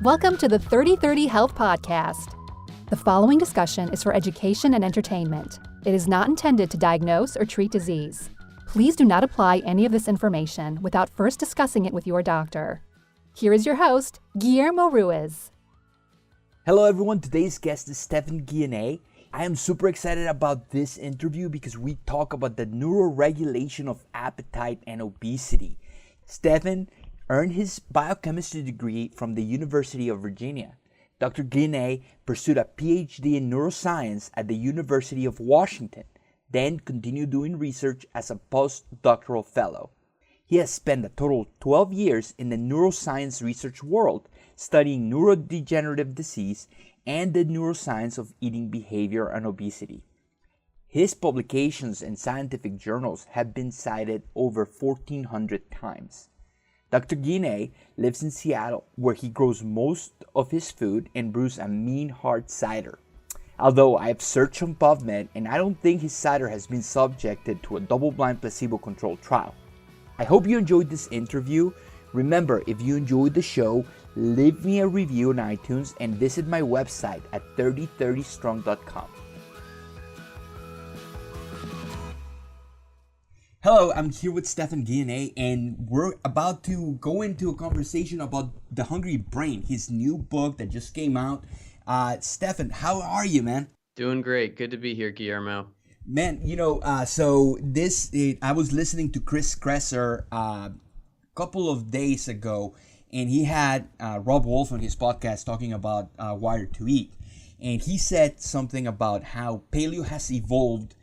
Welcome to the 3030 Health Podcast. The following discussion is for education and entertainment. It is not intended to diagnose or treat disease. Please do not apply any of this information without first discussing it with your doctor. Here is your host, Guillermo Ruiz. Hello everyone, today's guest is Stephan Guyenet. I am super excited about this interview because we talk about the neuroregulation of appetite and obesity. Stephan earned his biochemistry degree from the University of Virginia. Dr. Guyenet pursued a PhD in neuroscience at the University of Washington, then continued doing research as a postdoctoral fellow. He has spent a total of 12 years in the neuroscience research world, studying neurodegenerative disease and the neuroscience of eating behavior and obesity. His publications in scientific journals have been cited over 1,400 times. Dr. Guyenet lives in Seattle, where he grows most of his food and brews a mean hard cider. Although I have searched on PubMed and I don't think his cider has been subjected to a double-blind placebo-controlled trial. I hope you enjoyed this interview. Remember, if you enjoyed the show, leave me a review on iTunes and visit my website at 3030strong.com. Hello, I'm here with Stephan Guyenet, and we're about to go into a conversation about The Hungry Brain, his new book that just came out. Stephan, how are you, man? Doing great. Good to be here, Guillermo. Man, I was listening to Chris Kresser a couple of days ago, and he had Rob Wolf on his podcast talking about Wired to Eat. And he said something about how paleo has evolved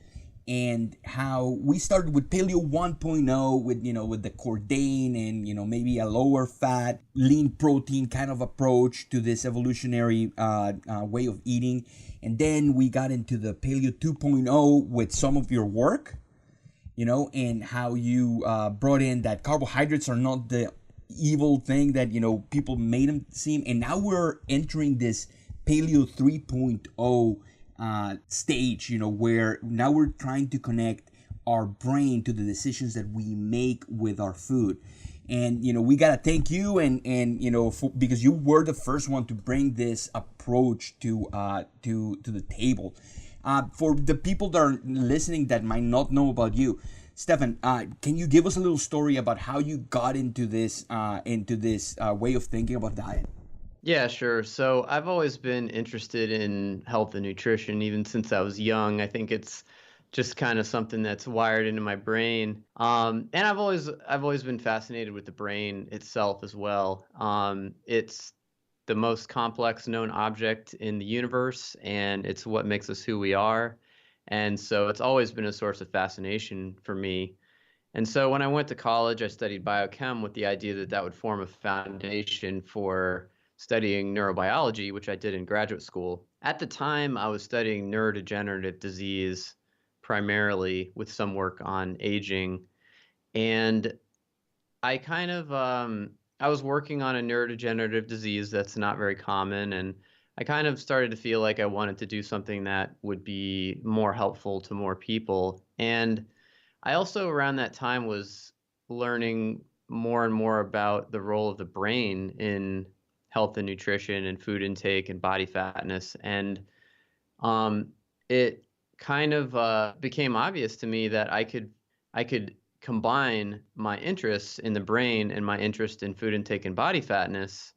and how we started with paleo 1.0 with the cordain and maybe a lower fat, lean protein kind of approach to this evolutionary way of eating. And then we got into the paleo 2.0 with some of your work, and how you brought in that carbohydrates are not the evil thing that, people made them seem. And now we're entering this paleo 3.0 stage, where now we're trying to connect our brain to the decisions that we make with our food. And, we got to thank you because you were the first one to bring this approach to the table. For the people that are listening that might not know about you, Stephan, can you give us a little story about how you got into this way of thinking about diet? Yeah, sure. So I've always been interested in health and nutrition, even since I was young. I think it's just kind of something that's wired into my brain. And I've always been fascinated with the brain itself as well. It's the most complex known object in the universe, and it's what makes us who we are. And so it's always been a source of fascination for me. And so when I went to college, I studied biochem with the idea that that would form a foundation for studying neurobiology, which I did in graduate school. At the time, I was studying neurodegenerative disease primarily, with some work on aging. And I I was working on a neurodegenerative disease that's not very common, and I kind of started to feel like I wanted to do something that would be more helpful to more people. And I also, around that time, was learning more and more about the role of the brain in health and nutrition and food intake and body fatness. And it kind of became obvious to me that I could combine my interests in the brain and my interest in food intake and body fatness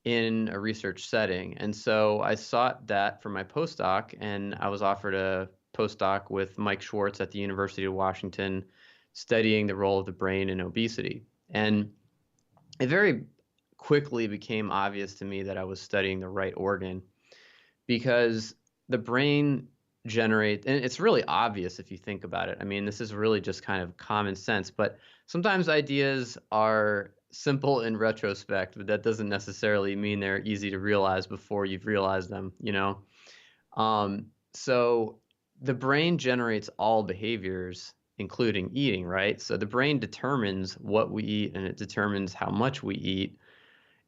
in a research setting. And so I sought that for my postdoc, and I was offered a postdoc with Mike Schwartz at the University of Washington, studying the role of the brain in obesity. And it very quickly became obvious to me that I was studying the right organ, because the brain generates, and it's really obvious if you think about it. I mean, this is really just kind of common sense, but sometimes ideas are simple in retrospect, but that doesn't necessarily mean they're easy to realize before you've realized them, So the brain generates all behaviors, including eating, right? So the brain determines what we eat, and it determines how much we eat.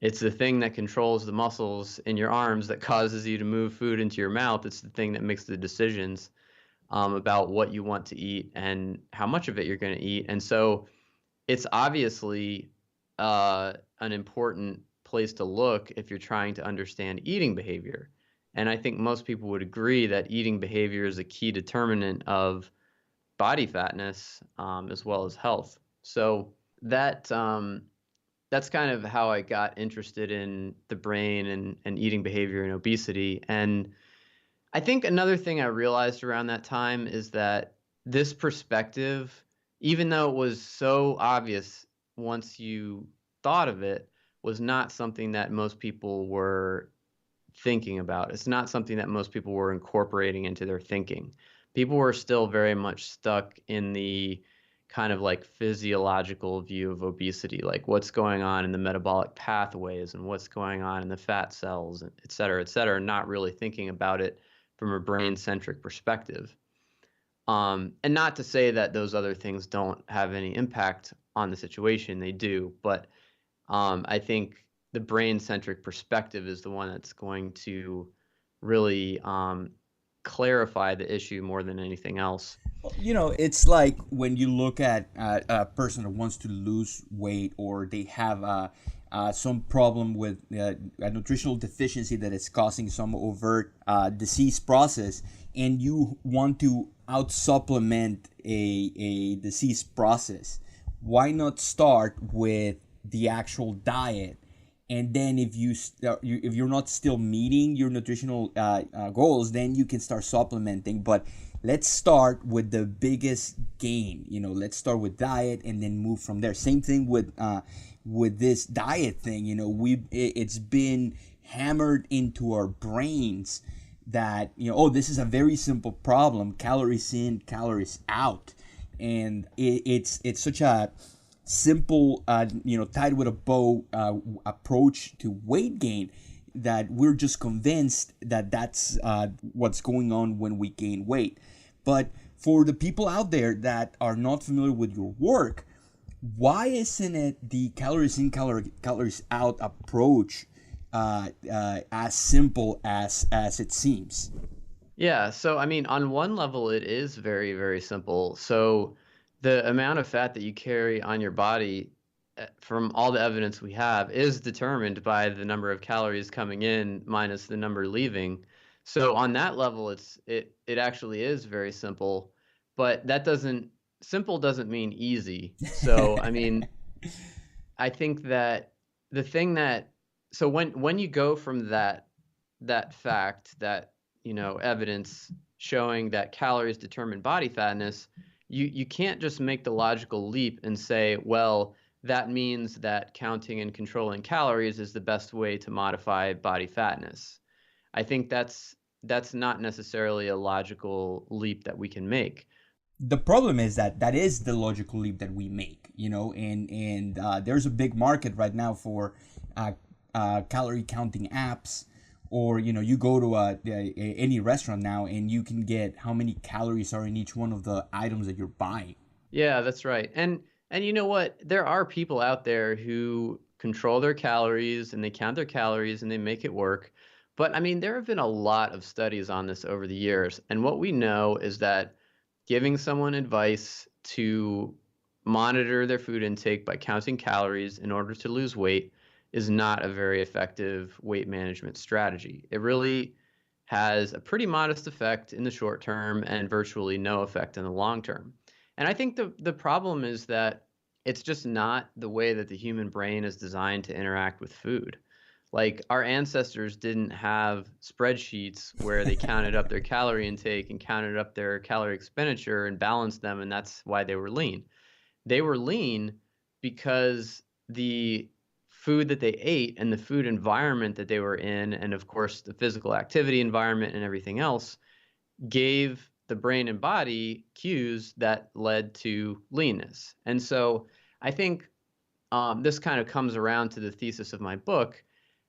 It's the thing that controls the muscles in your arms that causes you to move food into your mouth. It's the thing that makes the decisions about what you want to eat and how much of it you're going to eat. And so it's obviously an important place to look if you're trying to understand eating behavior. And I think most people would agree that eating behavior is a key determinant of body fatness, as well as health. So that that's kind of how I got interested in the brain and eating behavior and obesity. And I think another thing I realized around that time is that this perspective, even though it was so obvious once you thought of it, was not something that most people were thinking about. It's not something that most people were incorporating into their thinking. People were still very much stuck in the kind of like physiological view of obesity, like what's going on in the metabolic pathways and what's going on in the fat cells, et cetera, not really thinking about it from a brain-centric perspective. And not to say that those other things don't have any impact on the situation, they do, but I think the brain-centric perspective is the one that's going to really clarify the issue more than anything else. It's like when you look at a person that wants to lose weight, or they have some problem with a nutritional deficiency that is causing some overt disease process, and you want to out supplement a disease process. Why not start with the actual diet? And then if if you're not still meeting your nutritional goals, then you can start supplementing. But let's start with the biggest gain. Let's start with diet and then move from there. Same thing with this diet thing. It's been hammered into our brains that this is a very simple problem: calories in, calories out. And it's such a simple, tied with a bow approach to weight gain, that we're just convinced that that's what's going on when we gain weight. But for the people out there that are not familiar with your work, why isn't it the calories in, calories out approach as simple as it seems? Yeah, so I mean, on one level, it is very, very simple. So the amount of fat that you carry on your body, from all the evidence we have, is determined by the number of calories coming in minus the number leaving. So on that level, it actually is very simple, but simple doesn't mean easy. So I mean, I think that the thing that so when you go from that fact, that evidence showing that calories determine body fatness, you can't just make the logical leap and say, well, that means that counting and controlling calories is the best way to modify body fatness. I think that's not necessarily a logical leap that we can make. The problem is that is the logical leap that we make, and there's a big market right now for calorie counting apps. Or you go to any restaurant now, and you can get how many calories are in each one of the items that you're buying. Yeah, that's right. And you know what? There are people out there who control their calories and they count their calories and they make it work. But I mean, there have been a lot of studies on this over the years. And what we know is that giving someone advice to monitor their food intake by counting calories in order to lose weight is not a very effective weight management strategy. It really has a pretty modest effect in the short term and virtually no effect in the long term. And I think the problem is that it's just not the way that the human brain is designed to interact with food. Like, our ancestors didn't have spreadsheets where they counted up their calorie intake and counted up their calorie expenditure and balanced them, and that's why they were lean. They were lean because the food that they ate and the food environment that they were in, and of course the physical activity environment and everything else, gave the brain and body cues that led to leanness. And so I think this kind of comes around to the thesis of my book,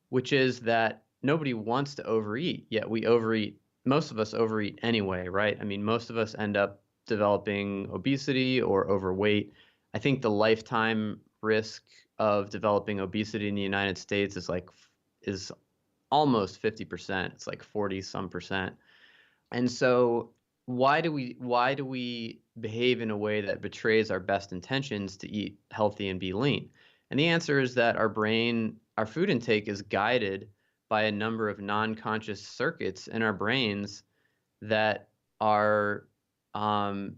which is that nobody wants to overeat, yet we overeat. Most of us overeat anyway, right? I mean, most of us end up developing obesity or overweight. I think the lifetime risk of developing obesity in the United States is almost 50%. It's like 40 some percent. And so why do we behave in a way that betrays our best intentions to eat healthy and be lean? And the answer is that our food intake is guided by a number of non-conscious circuits in our brains that are um,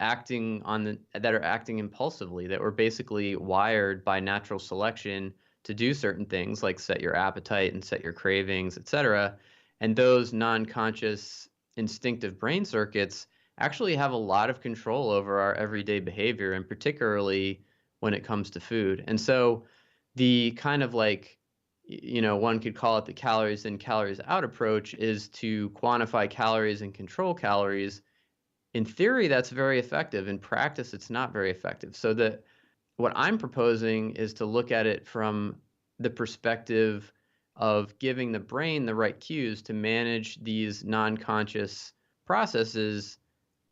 that are acting impulsively, that were basically wired by natural selection to do certain things like set your appetite and set your cravings, etc. And those non-conscious instinctive brain circuits actually have a lot of control over our everyday behavior, and particularly when it comes to food. And so the kind of like, one could call it the calories in, calories out approach, is to quantify calories and control calories. In theory, that's very effective. In practice, it's not very effective. So what I'm proposing is to look at it from the perspective of giving the brain the right cues to manage these non-conscious processes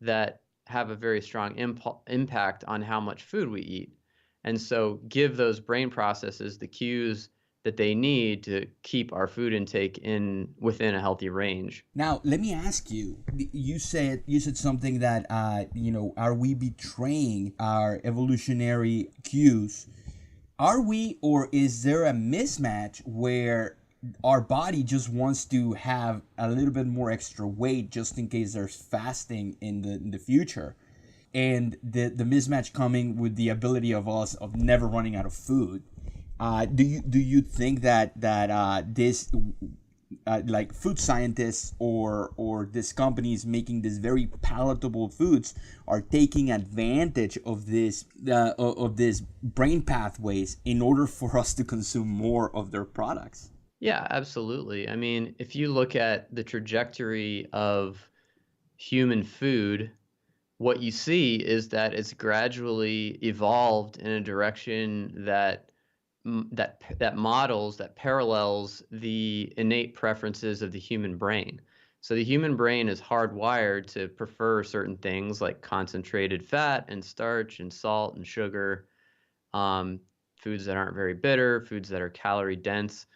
that have a very strong impact on how much food we eat. And so give those brain processes the cues that they need to keep our food intake within a healthy range. Now, let me ask you. You said something that are we betraying our evolutionary cues? Are we, or is there a mismatch where our body just wants to have a little bit more extra weight just in case there's fasting in the future? And the mismatch coming with the ability of us of never running out of food. Do you think that this like food scientists or these companies making these very palatable foods are taking advantage of this brain pathways in order for us to consume more of their products? Yeah, absolutely. I mean, if you look at the trajectory of human food, what you see is that it's gradually evolved in a direction that parallels the innate preferences of the human brain. So the human brain is hardwired to prefer certain things like concentrated fat and starch and salt and sugar, foods that aren't very bitter, foods that are calorie dense.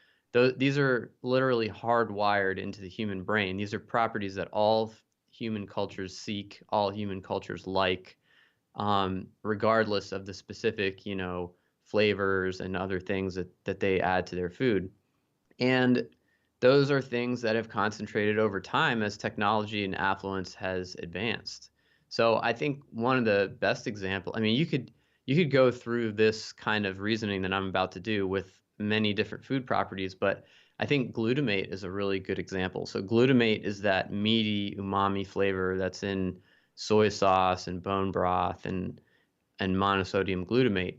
These are literally hardwired into the human brain. These are properties that all human cultures seek, all human cultures like, regardless of the specific, flavors and other things that they add to their food. And those are things that have concentrated over time as technology and affluence has advanced. So I think one of the best examples, I mean, you could go through this kind of reasoning that I'm about to do with many different food properties, but I think glutamate is a really good example. So glutamate is that meaty umami flavor that's in soy sauce and bone broth and monosodium glutamate.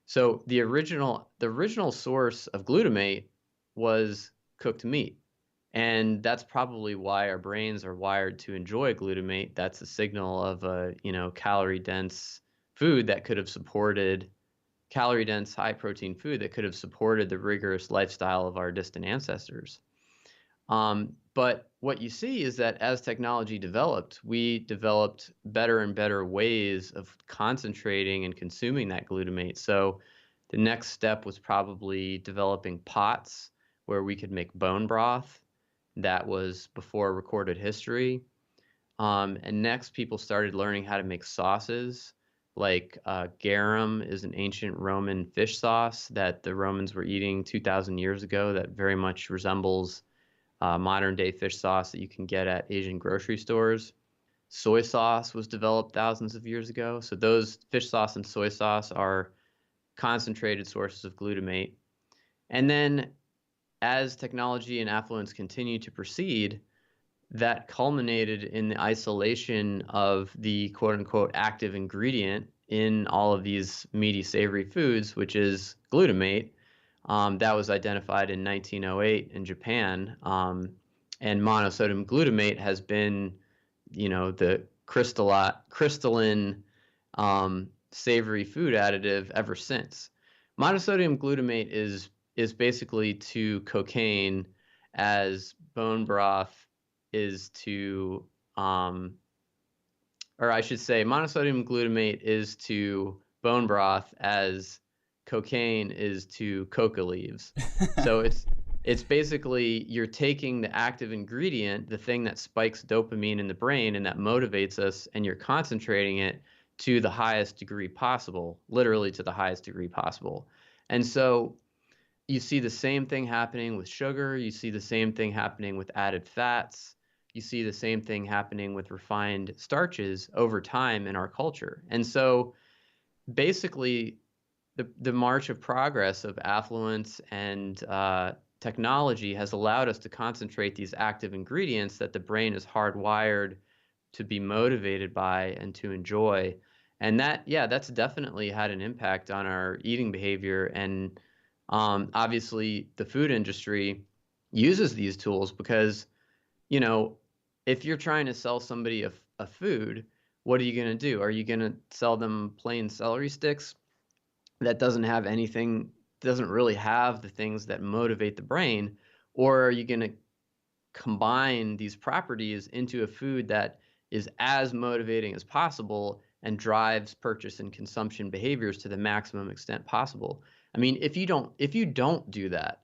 So the original source of glutamate was cooked meat. And that's probably why our brains are wired to enjoy glutamate. That's a signal of a, calorie dense food that could have supported calorie dense, high protein food that could have supported the rigorous lifestyle of our distant ancestors. But what you see is that as technology developed, we developed better and better ways of concentrating and consuming that glutamate. So the next step was probably developing pots where we could make bone broth. That was before recorded history. And next, people started learning how to make sauces. Like garum is an ancient Roman fish sauce that the Romans were eating 2,000 years ago that very much resembles modern day fish sauce that you can get at Asian grocery stores. Soy sauce was developed thousands of years ago. So those fish sauce and soy sauce are concentrated sources of glutamate. And then as technology and affluence continued to proceed, that culminated in the isolation of the quote unquote active ingredient in all of these meaty, savory foods, which is glutamate. That was identified in 1908 in Japan. And monosodium glutamate has been, the crystalline savory food additive ever since. Monosodium glutamate is basically to cocaine as bone broth is to, or I should say, monosodium glutamate is to bone broth as cocaine is to coca leaves. So it's basically you're taking the active ingredient, the thing that spikes dopamine in the brain and that motivates us, and you're concentrating it to the highest degree possible, literally to the highest degree possible. And so you see the same thing happening with sugar. You see the same thing happening with added fats. You see the same thing happening with refined starches over time in our culture. And so basically, the march of progress of affluence and technology has allowed us to concentrate these active ingredients that the brain is hardwired to be motivated by and to enjoy. And that, yeah, that's definitely had an impact on our eating behavior. And obviously, the food industry uses these tools because, you know, if you're trying to sell somebody a food, what are you going to do? Are you going to sell them plain celery sticks that doesn't really have the things that motivate the brain? Or are you going to combine these properties into a food that is as motivating as possible and drives purchase and consumption behaviors to the maximum extent possible? I mean, if you don't do that,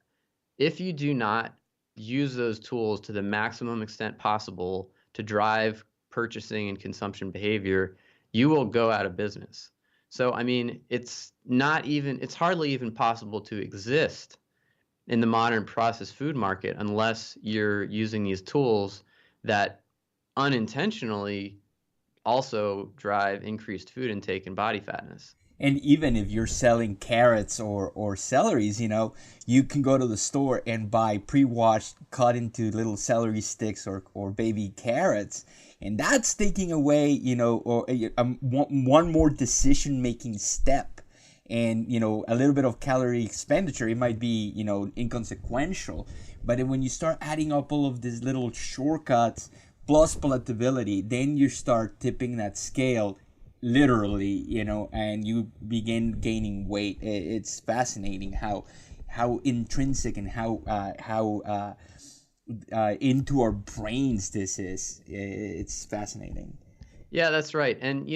if you do not use those tools to the maximum extent possible to drive purchasing and consumption behavior, you will go out of business. So, I mean, it's hardly even possible to exist in the modern processed food market unless you're using these tools that unintentionally also drive increased food intake and body fatness. And even if you're selling carrots or celeries, you can go to the store and buy pre-washed, cut into little celery sticks or baby carrots. And that's taking away, one more decision-making step. And, a little bit of calorie expenditure, it might be, inconsequential. But then when you start adding up all of these little shortcuts plus palatability, then you start tipping that scale literally, and you begin gaining weight. It's fascinating how intrinsic and how into our brains this is. It's fascinating. Yeah, that's right. And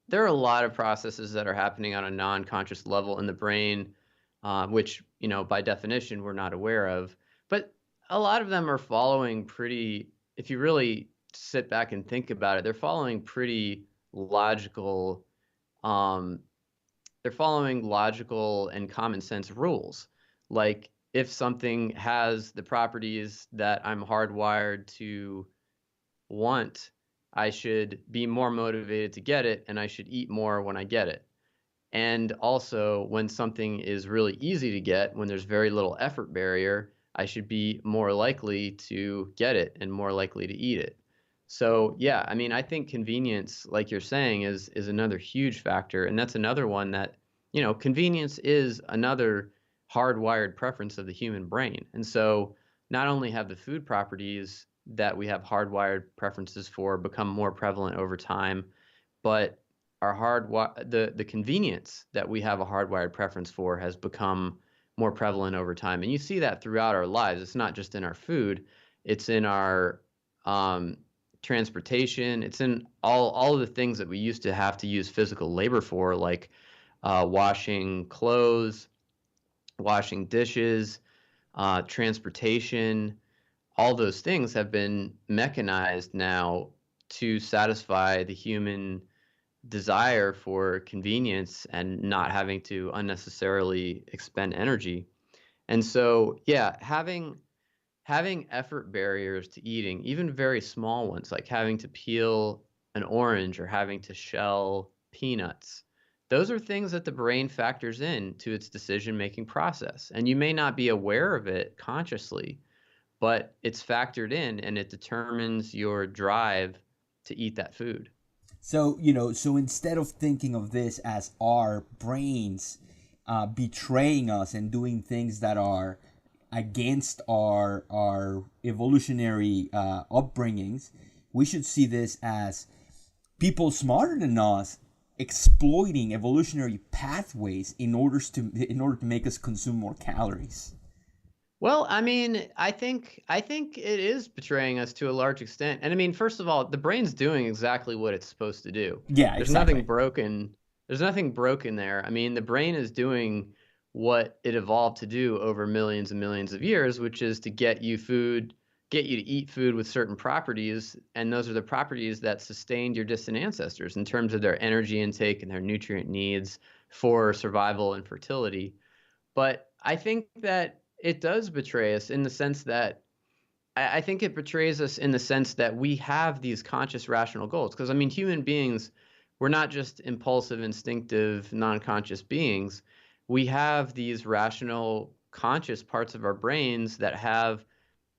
there are a lot of processes that are happening on a non-conscious level in the brain, which by definition we're not aware of. But a lot of them are following if you really sit back and think about it, they're following pretty logical and common sense rules. Like, if something has the properties that I'm hardwired to want, I should be more motivated to get it, and I should eat more when I get it. And also, when something is really easy to get, when there's very little effort barrier, I should be more likely to get it and more likely to eat it. So yeah, I mean, I think convenience, like you're saying, is another huge factor. And that's another one that, convenience is another hardwired preference of the human brain. And so not only have the food properties that we have hardwired preferences for become more prevalent over time, but the convenience that we have a hardwired preference for has become more prevalent over time. And you see that throughout our lives. It's not just in our food, it's in our transportation. It's in all of the things that we used to have to use physical labor for, like washing clothes, washing dishes, transportation. All those things have been mechanized now to satisfy the human desire for convenience and not having to unnecessarily expend energy. And so, yeah, having effort barriers to eating, even very small ones, like having to peel an orange or having to shell peanuts, those are things that the brain factors in to its decision-making process. And you may not be aware of it consciously, but it's factored in and it determines your drive to eat that food. So, so instead of thinking of this as our brains betraying us and doing things that are against our evolutionary upbringings, we should see this as people smarter than us exploiting evolutionary pathways in order to make us consume more calories. Well, I mean, I think it is betraying us to a large extent. And I mean, first of all, the brain's doing exactly what it's supposed to do. Yeah, There's exactly. nothing broken. There's nothing broken there. I mean, the brain is doing what it evolved to do over millions and millions of years, which is to get you to eat food with certain properties, and those are the properties that sustained your distant ancestors in terms of their energy intake and their nutrient needs for survival and fertility. But I think that it does betray us in the sense that I think it betrays us in the sense that we have these conscious, rational goals. Because, I mean, human beings, we're not just impulsive, instinctive, non-conscious beings. We have these rational, conscious parts of our brains that have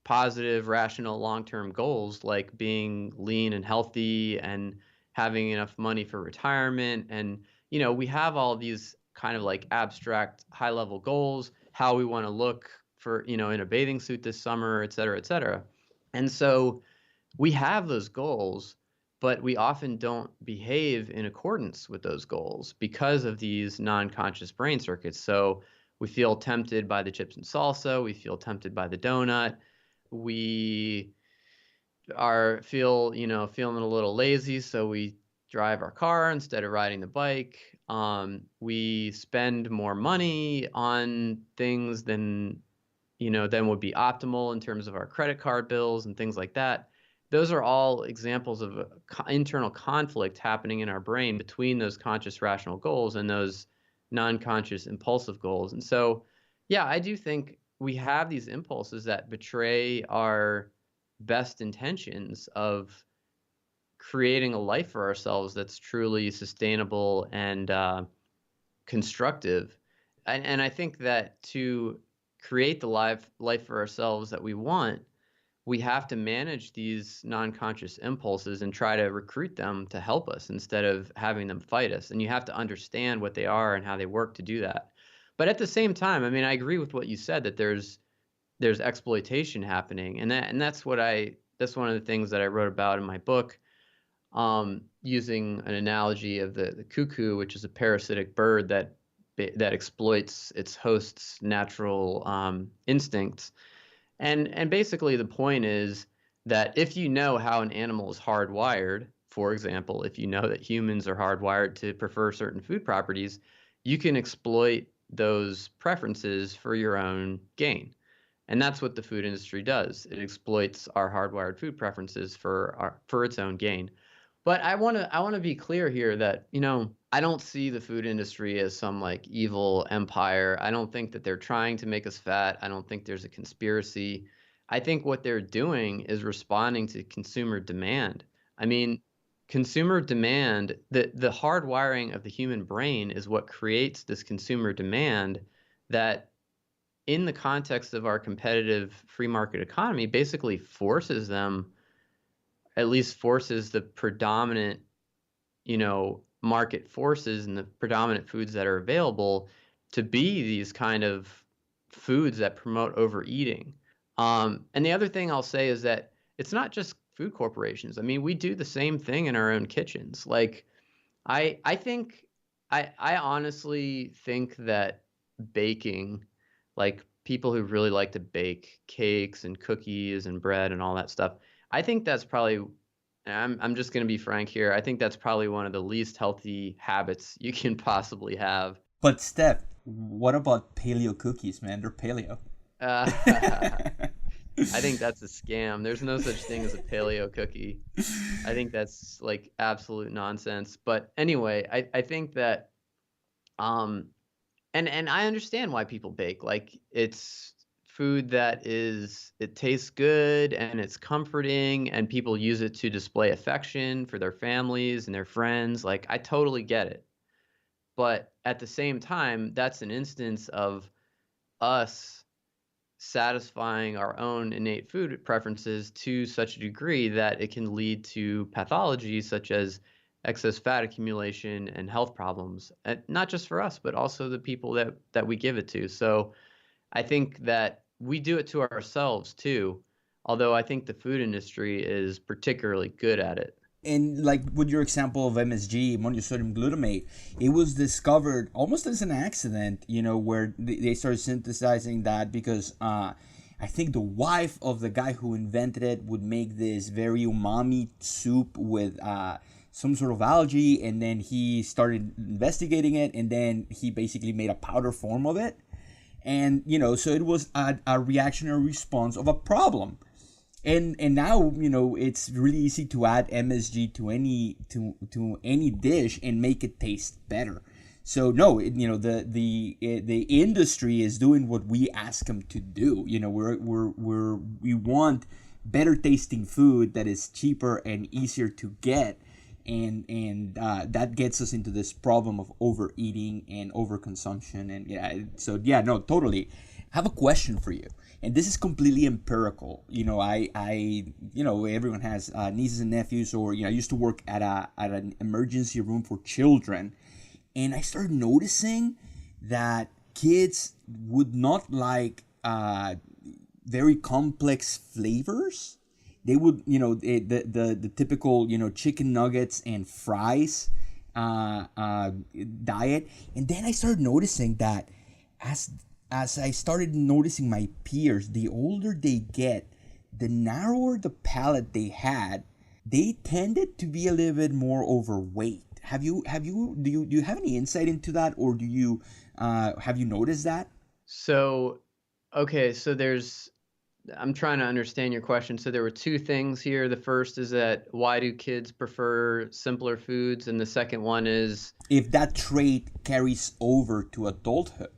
positive, rational, long-term goals, like being lean and healthy and having enough money for retirement. And, we have all these kind of like abstract, high-level goals, how we want to look for, in a bathing suit this summer, et cetera, et cetera. And so we have those goals, but we often don't behave in accordance with those goals because of these non-conscious brain circuits. So we feel tempted by the chips and salsa, we feel tempted by the donut, we feeling a little lazy, so we drive our car instead of riding the bike. We spend more money on things than would be optimal in terms of our credit card bills and things like that. Those are all examples of internal conflict happening in our brain between those conscious rational goals and those non-conscious impulsive goals. And so, yeah, I do think we have these impulses that betray our best intentions of creating a life for ourselves that's truly sustainable and constructive. And I think that to create the life for ourselves that we want, we have to manage these non-conscious impulses and try to recruit them to help us instead of having them fight us. And you have to understand what they are and how they work to do that. But at the same time, I mean, I agree with what you said, that there's exploitation happening, and that's one of the things that I wrote about in my book, using an analogy of the cuckoo, which is a parasitic bird that exploits its host's natural instincts. And basically the point is that if you know how an animal is hardwired, for example, if you know that humans are hardwired to prefer certain food properties, you can exploit those preferences for your own gain. And that's what the food industry does. It exploits our hardwired food preferences for its own gain. But I want to be clear here that, I don't see the food industry as some like evil empire. I don't think that they're trying to make us fat. I don't think there's a conspiracy. I think what they're doing is responding to consumer demand. I mean, consumer demand, the hardwiring of the human brain is what creates this consumer demand that, in the context of our competitive free market economy, basically forces them, at least forces the predominant, market forces and the predominant foods that are available to be these kind of foods that promote overeating. And the other thing I'll say is that it's not just food corporations. I mean, we do the same thing in our own kitchens. Like, I honestly think that baking, like people who really like to bake cakes and cookies and bread and all that stuff, I think that's probably, I'm just going to be frank here, I think that's probably one of the least healthy habits you can possibly have. But Steph, what about paleo cookies, man? They're paleo. I think that's a scam. There's no such thing as a paleo cookie. I think that's like absolute nonsense. But anyway, I think that, and I understand why people bake. Like, it's food that it tastes good and it's comforting, and people use it to display affection for their families and their friends. Like, I totally get it. But at the same time, that's an instance of us satisfying our own innate food preferences to such a degree that it can lead to pathology such as excess fat accumulation and health problems, not just for us, but also the people that we give it to. So I think that we do it to ourselves too, although I think the food industry is particularly good at it. And like with your example of MSG, monosodium glutamate, it was discovered almost as an accident, where they started synthesizing that because I think the wife of the guy who invented it would make this very umami soup with some sort of algae, and then he started investigating it, and then he basically made a powder form of it. And, so it was a reactionary response of a problem. And now, it's really easy to add MSG to any dish and make it taste better. So no, the industry is doing what we ask them to do. We want better tasting food that is cheaper and easier to get, and that gets us into this problem of overeating and overconsumption. And no, totally. I have a question for you, and this is completely empirical. Everyone has nieces and nephews, or I used to work at an emergency room for children, and I started noticing that kids would not like very complex flavors. They would, the typical, chicken nuggets and fries diet. And then I started noticing that as I started noticing my peers, the older they get, the narrower the palate they had, they tended to be a little bit more overweight. Do you have any insight into that, or have you noticed that? So, okay, I'm trying to understand your question. So there were two things here. The first is that why do kids prefer simpler foods? And the second one is if that trait carries over to adulthood.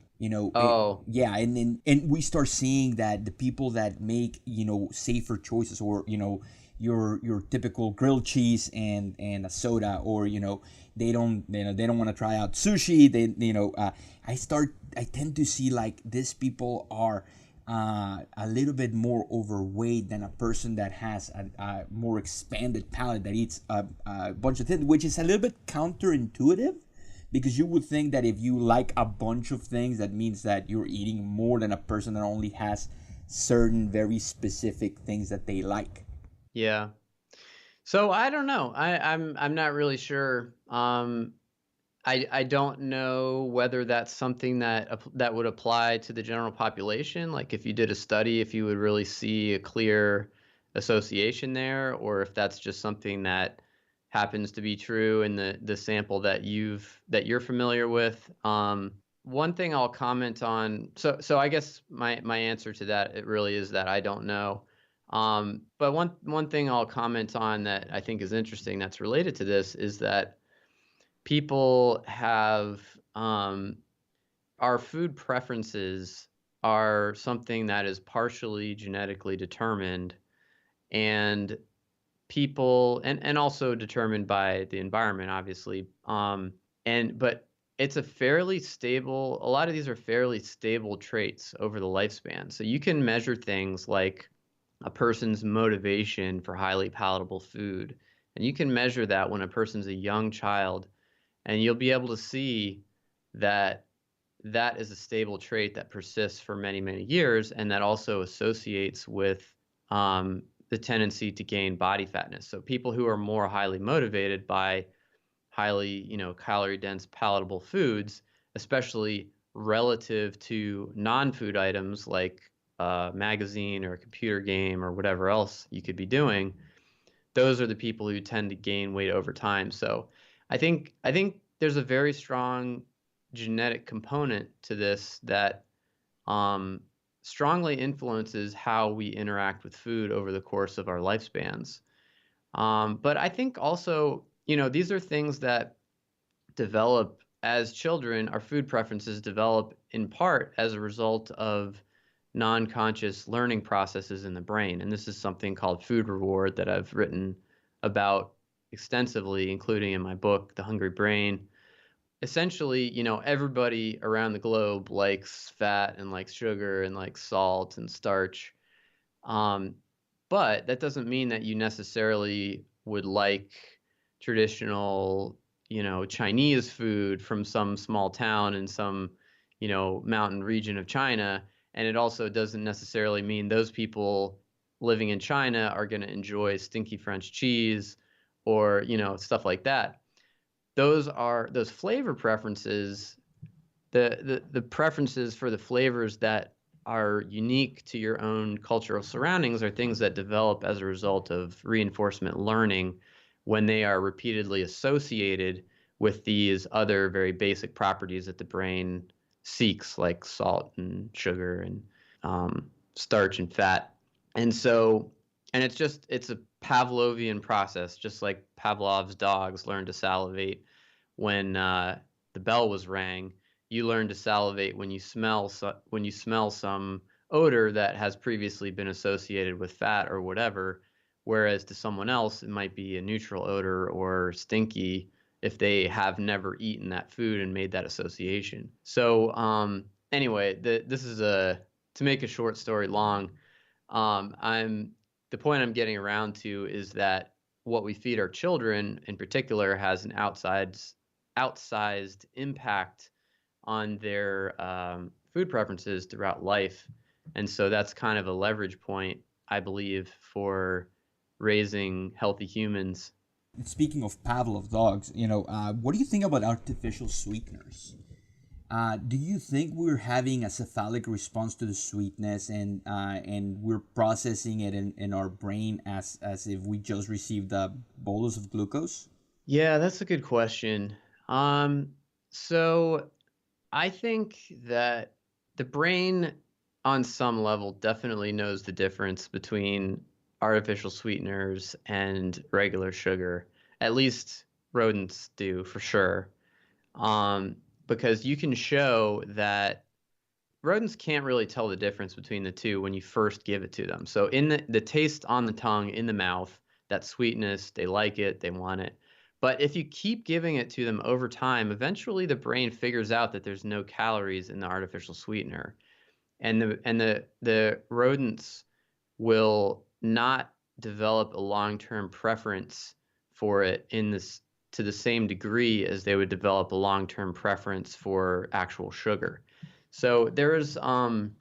Oh. Yeah, and we start seeing that the people that make safer choices, or your typical grilled cheese and a soda, or they don't want to try out sushi. I tend to see like these people are a little bit more overweight than a person that has a more expanded palate, that eats a bunch of things, which is a little bit counterintuitive, because you would think that if you like a bunch of things, that means that you're eating more than a person that only has certain very specific things that they like. Yeah. So I don't know. I'm not really sure. I don't know whether that's something that would apply to the general population. Like if you did a study, if you would really see a clear association there, or if that's just something that happens to be true in the sample that you're familiar with. One thing I'll comment on. So I guess my answer to that, it really is that I don't know. But one thing I'll comment on that I think is interesting that's related to this is that people have our food preferences are something that is partially genetically determined, and and also determined by the environment, obviously. But it's a lot of these are fairly stable traits over the lifespan. So you can measure things like a person's motivation for highly palatable food, and you can measure that when a person's a young child, and you'll be able to see that that is a stable trait that persists for many, many years, and that also associates with the tendency to gain body fatness. So people who are more highly motivated by highly, calorie dense, palatable foods, especially relative to non-food items like a magazine or a computer game or whatever else you could be doing, those are the people who tend to gain weight over time. So I think there's a very strong genetic component to this that strongly influences how we interact with food over the course of our lifespans. But I think also, these are things that develop as children. Our food preferences develop in part as a result of non-conscious learning processes in the brain. And this is something called food reward that I've written about extensively, including in my book, The Hungry Brain. Essentially, everybody around the globe likes fat and likes sugar and likes salt and starch. But that doesn't mean that you necessarily would like traditional, Chinese food from some small town in some, mountain region of China. And it also doesn't necessarily mean those people living in China are going to enjoy stinky French cheese or, stuff like that. Those flavor preferences, the preferences for the flavors that are unique to your own cultural surroundings are things that develop as a result of reinforcement learning when they are repeatedly associated with these other very basic properties that the brain seeks, like salt and sugar and starch and fat. And so, and it's a Pavlovian process, just like Pavlov's dogs learn to salivate when the bell was rang, you learn to salivate when you smell some odor that has previously been associated with fat or whatever, whereas to someone else it might be a neutral odor or stinky if they have never eaten that food and made that association. So anyway, this is to make a short story long. The point I'm getting around to is that what we feed our children in particular has an outsized impact on their food preferences throughout life. And so that's kind of a leverage point, I believe, for raising healthy humans. Speaking of Pavlov dogs, what do you think about artificial sweeteners? Do you think we're having a cephalic response to the sweetness, and we're processing it in our brain as if we just received a bolus of glucose? Yeah, that's a good question. So I think that the brain, on some level, definitely knows the difference between artificial sweeteners and regular sugar. At least rodents do, for sure. Um, because you can show that rodents can't really tell the difference between the two when you first give it to them. So in the taste on the tongue, in the mouth, that sweetness, they like it, they want it. But if you keep giving it to them over time, eventually the brain figures out that there's no calories in the artificial sweetener. And the rodents will not develop a long-term preference for it to the same degree as they would develop a long-term preference for actual sugar. So there's and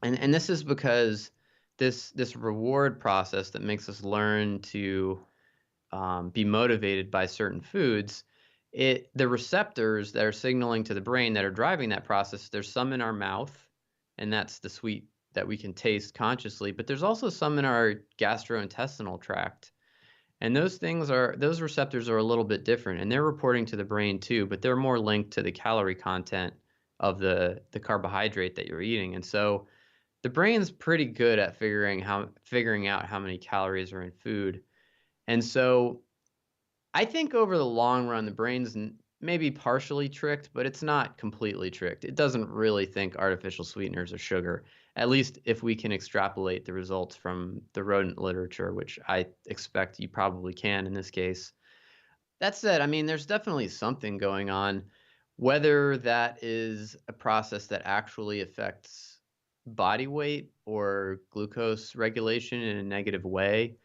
this is because this reward process that makes us learn to be motivated by certain foods, the receptors that are signaling to the brain that are driving that process, there's some in our mouth, and that's the sweet that we can taste consciously, but there's also some in our gastrointestinal tract. And those receptors are a little bit different, and they're reporting to the brain too, but they're more linked to the calorie content of the carbohydrate that you're eating. And so the brain's pretty good at figuring out how many calories are in food. And so I think over the long run, the brain's maybe partially tricked, but it's not completely tricked. It doesn't really think artificial sweeteners are sugar, at least if we can extrapolate the results from the rodent literature, which I expect you probably can in this case. That said, I mean, there's definitely something going on. Whether that is a process that actually affects body weight or glucose regulation in a negative way,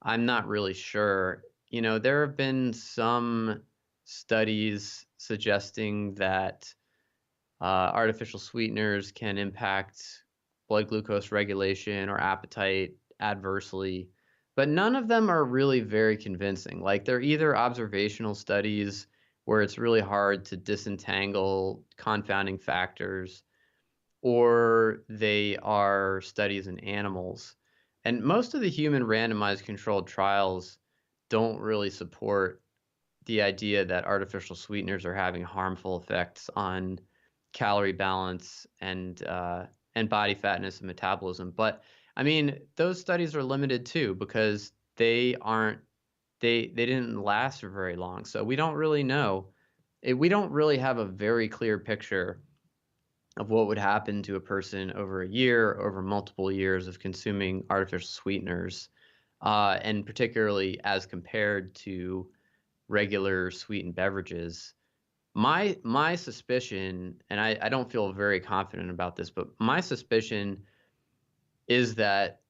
I'm not really sure. There have been some studies suggesting that artificial sweeteners can impact blood glucose regulation or appetite adversely, but none of them are really very convincing. Like, they're either observational studies where it's really hard to disentangle confounding factors, or they are studies in animals. And most of the human randomized controlled trials don't really support the idea that artificial sweeteners are having harmful effects on calorie balance and body fatness and metabolism. But I mean, those studies are limited too because they didn't last for very long. So we don't really know. We don't really have a very clear picture of what would happen to a person over a year, over multiple years of consuming artificial sweeteners, and particularly as compared to regular sweetened beverages. My suspicion, and I don't feel very confident about this, but my suspicion is that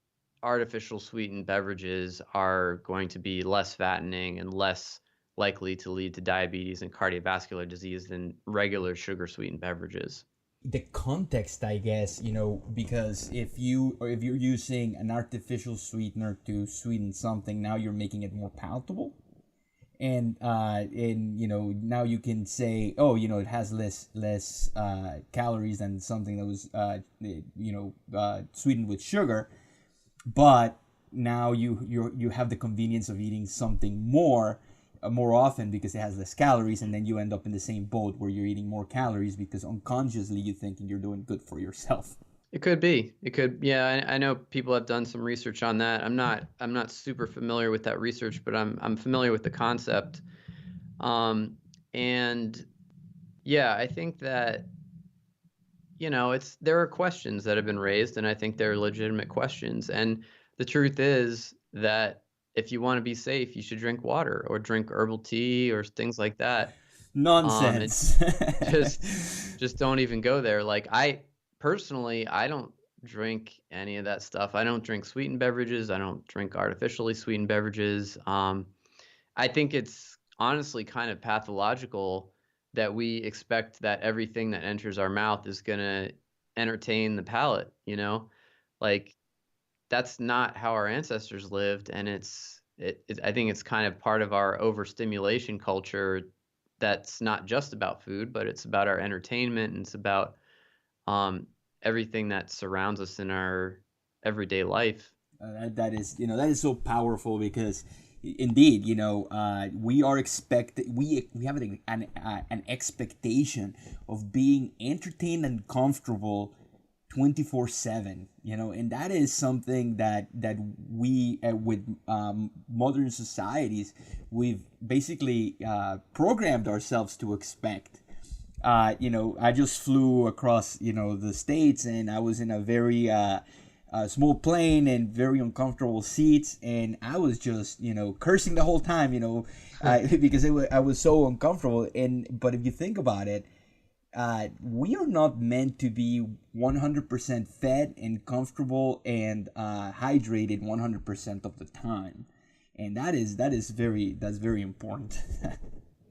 artificial sweetened beverages are going to be less fattening and less likely to lead to diabetes and cardiovascular disease than regular sugar sweetened beverages. The context, I guess, because if you're using an artificial sweetener to sweeten something, now you're making it more palatable, and now you can say, oh, it has less calories than something that was sweetened with sugar, but now you have the convenience of eating something more often because it has less calories, and then you end up in the same boat where you're eating more calories because unconsciously you're thinking you're doing good for yourself. It could be. It could. Yeah, I know people have done some research on that. I'm not super familiar with that research, but I'm familiar with the concept. And Yeah, I think that, there are questions that have been raised, and I think they're legitimate questions. And the truth is that if you want to be safe, you should drink water or drink herbal tea or things like that. And Nonsense. just just don't even go there. Like, I personally, I don't drink any of that stuff. I don't drink sweetened beverages. I don't drink artificially sweetened beverages. I think it's honestly kind of pathological that we expect that everything that enters our mouth is going to entertain the palate, Like, that's not how our ancestors lived, and I think it's kind of part of our overstimulation culture that's not just about food, but it's about our entertainment, and it's about um, everything that surrounds us in our everyday life. That is, that is so powerful because indeed, we are we have an expectation of being entertained and comfortable 24/7, and that is something that we with modern societies, we've basically programmed ourselves to expect. I just flew across, the States, and I was in a very small plane and very uncomfortable seats, and I was just, cursing the whole time, because I was so uncomfortable. But if you think about it, we are not meant to be 100% fed and comfortable and hydrated 100% of the time, and that's very important.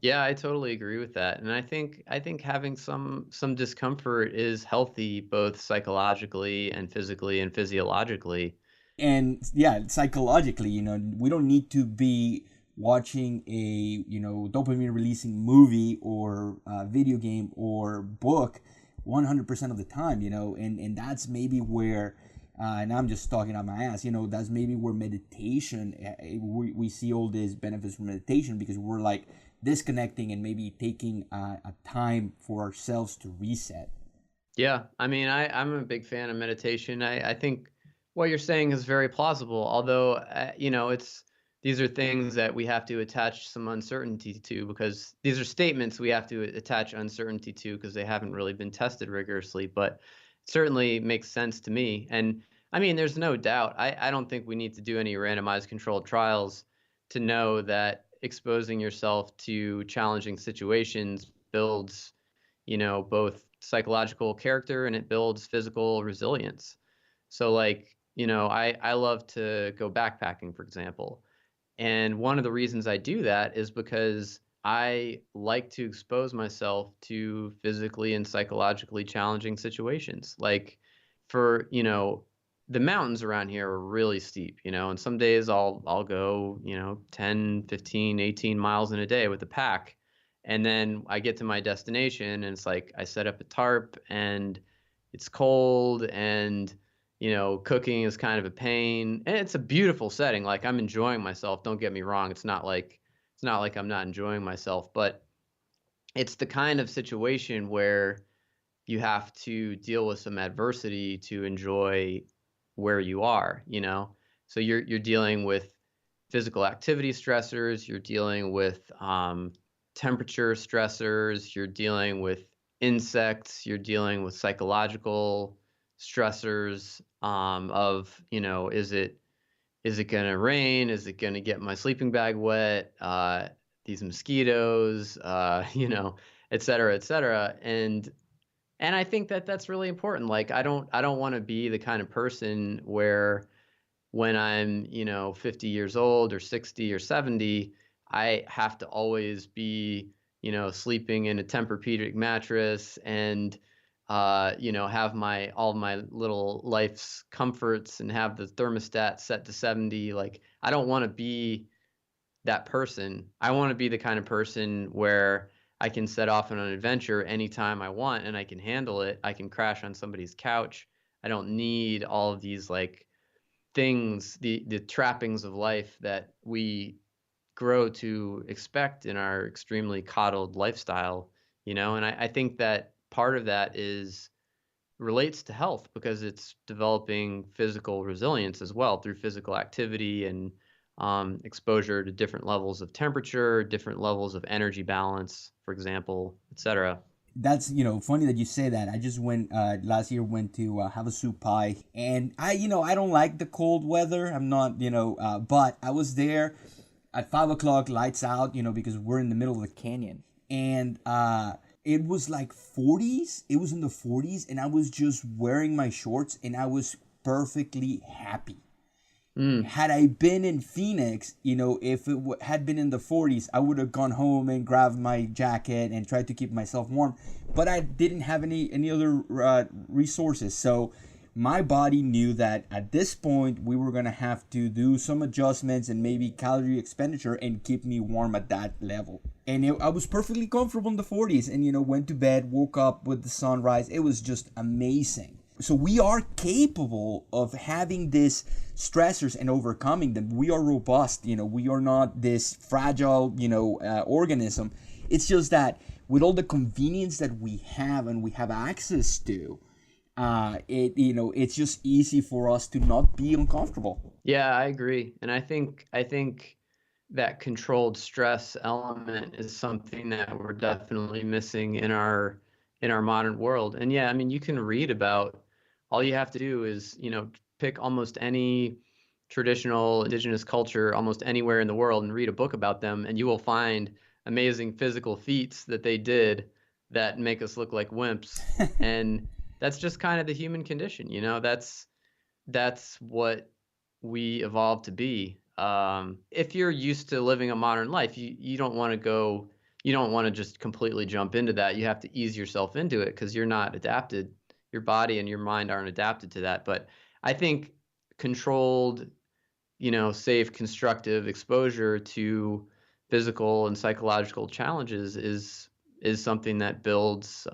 Yeah, I totally agree with that. And I think having some discomfort is healthy, both psychologically and physically and physiologically. And yeah, psychologically, we don't need to be watching a dopamine releasing movie or video game or book 100% of the time, and that's maybe where and I'm just talking on my ass, that's maybe where meditation, we see all these benefits from meditation, because we're like disconnecting and maybe taking a time for ourselves to reset. Yeah, I mean, I'm a big fan of meditation. I think what you're saying is very plausible, although, these are things that we have to attach some uncertainty to, because these are statements we have to attach uncertainty to because they haven't really been tested rigorously, but it certainly makes sense to me. And I mean, there's no doubt. I don't think we need to do any randomized controlled trials to know that exposing yourself to challenging situations builds, both psychological character and it builds physical resilience. So, like, I love to go backpacking, for example. And one of the reasons I do that is because I like to expose myself to physically and psychologically challenging situations. Like, for, the mountains around here are really steep, and some days I'll go, 10, 15, 18 miles in a day with a pack. And then I get to my destination and it's like I set up a tarp and it's cold, and cooking is kind of a pain, and it's a beautiful setting. Like, I'm enjoying myself. Don't get me wrong. It's not like I'm not enjoying myself, but it's the kind of situation where you have to deal with some adversity to enjoy where you are. So you're dealing with physical activity stressors, you're dealing with temperature stressors, you're dealing with insects, you're dealing with psychological stressors of, is it going to rain? Is it going to get my sleeping bag wet? These mosquitoes, et cetera, et cetera. And I think that that's really important. Like, I don't want to be the kind of person where when I'm, 50 years old or 60 or 70, I have to always be, sleeping in a Tempur-Pedic mattress and, have all my little life's comforts and have the thermostat set to 70. Like, I don't want to be that person. I want to be the kind of person where I can set off on an adventure anytime I want and I can handle it. I can crash on somebody's couch. I don't need all of these, like, things, the trappings of life that we grow to expect in our extremely coddled lifestyle. And I think that part of that is relates to health because it's developing physical resilience as well through physical activity and exposure to different levels of temperature, different levels of energy balance, for example, etc. That's, funny that you say that. I just went last year, went to Havasu Pie, and I don't like the cold weather. I'm not, but I was there at 5 o'clock, lights out, because we're in the middle of the canyon, and it was like 40s. It was in the 40s, and I was just wearing my shorts, and I was perfectly happy. Had I been in Phoenix, if it had been in the 40s, I would have gone home and grabbed my jacket and tried to keep myself warm. But I didn't have any other resources. So my body knew that at this point we were going to have to do some adjustments and maybe calorie expenditure and keep me warm at that level. And I was perfectly comfortable in the 40s and, went to bed, woke up with the sunrise. It was just amazing. So we are capable of having these stressors and overcoming them. We are robust, we are not this fragile, organism. It's just that with all the convenience that we have and we have access to, it's just easy for us to not be uncomfortable. Yeah, I agree. And I think that controlled stress element is something that we're definitely missing in our modern world. And yeah, I mean, you can read about, all you have to do is, pick almost any traditional indigenous culture almost anywhere in the world and read a book about them, and you will find amazing physical feats that they did that make us look like wimps. And that's just kind of the human condition, that's what we evolved to be. If you're used to living a modern life, you don't want to just completely jump into that. You have to ease yourself into it because you're not adapted. Your body and your mind aren't adapted to that. But I think controlled, safe, constructive exposure to physical and psychological challenges is something that builds